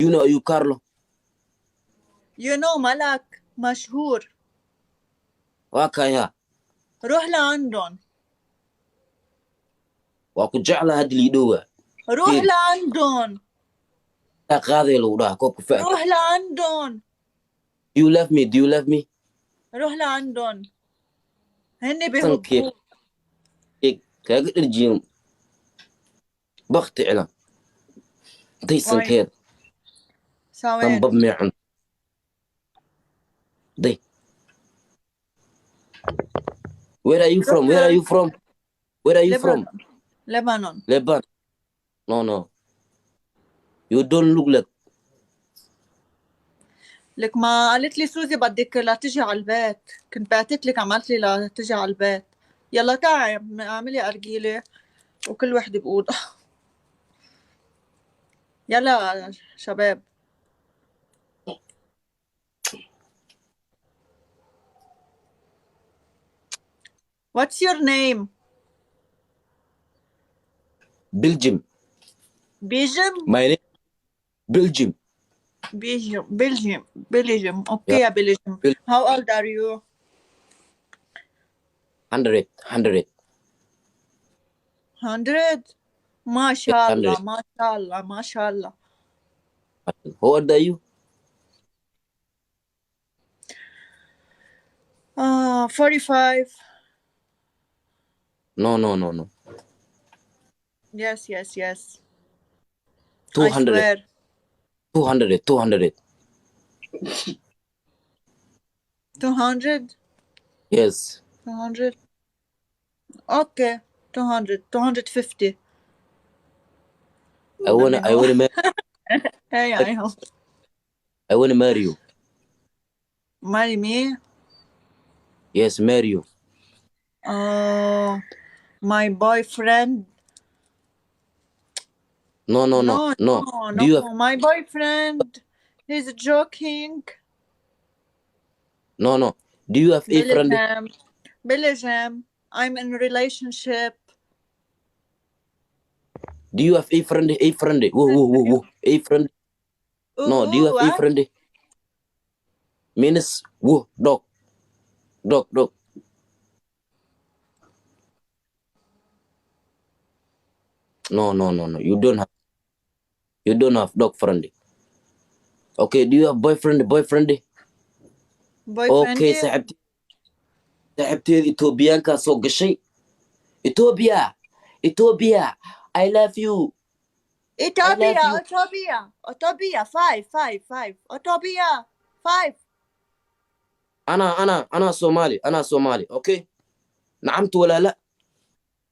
You know you Carlo. You know ملك مشهور. وكايا روح لعندهم. وأكو جعل هاد اللي دوه. روح لعندهم. هذا لو ده كوك فات. روح لعندهم. Do you love me? Do you love me? روح لعندهم. هني سنكير. بيحبوك. إيه كأجد الجيم. بخت علم. دي سنكير. سوين. طنبب معن. دي. Where are you from? Where are you from? Where are you from? Lebanon. Lebanon. No. You don't look like. لك ما قالت لي سوزي بدك لا تجي على البيت. كنت بعتت لك عملت لي لا تجي على البيت. يلا تعي اعملي أرجيلة وكل وحدة بأوضة. يلا شباب. What's your name? Belgium. Belgium? My name Belgium. Belgium. Okay, Yeah. Belgium. How old are you? 100. 100? ما شاء الله 100. ما شاء الله ما شاء الله. How old are you? 45. No. Yes. 200. I swear. 200. 200? Yes. 200? Okay. 200. 250. I wanna marry. Hey, I hope. I wanna marry you. Marry me? Yes, marry you. My boyfriend? No. Do you have? My boyfriend. He's joking. No. Do you have a friend? Belgium. I'm in a relationship. Do you have a friend? Whoa. A friend? No. Do you have a friend? Means whoa, dog. No. You don't have dog friend. Okay. Do you have boyfriend? Okay, صاحبتي إثيوبيان كاسو قشي. Ethiopia. I love you. Ethiopia. 5. Ethiopia 5. أنا صومالي. أوكي. نعمت ولا لا؟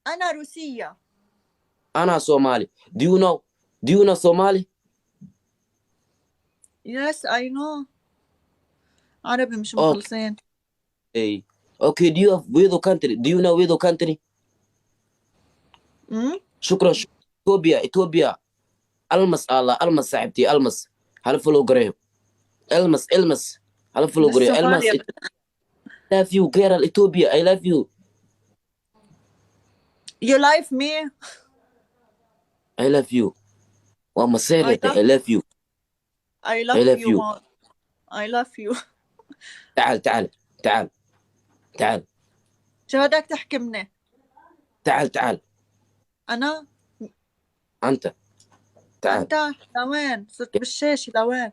أنا روسية. أنا صومالي. Do you know Somali? Yes, I know. عربي مش مخلصين. Hey. Okay, do you have Wedo country? Do you know Wedo country? شكرا. إثيوبيا. ألمس صاحبتي ألمس. هل فلو قريب. ألمس. هل فلو قريب. ألمس. I love you, girl. Ethiopia. I love you. You like me? I love you. وما سيرت. I love you. I love you more. I love you. تعال. شو بدك تحكي مني؟ تعال. أنا؟ أنت. تعال. أنت لوين؟ صرت بالشاشة لوين؟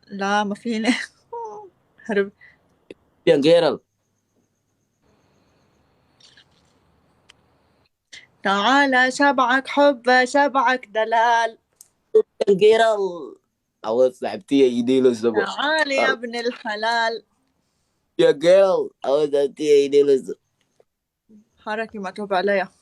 لا ما فيني. هرب. يا جيرل. تعال شبعك حب شبعك دلال. يا جيرل. أول صاحبتي يديله سبب. تعال يا ابن الحلال. يا جيرل. أول صاحبتي يديله سبب. حركي مكتوب عليها.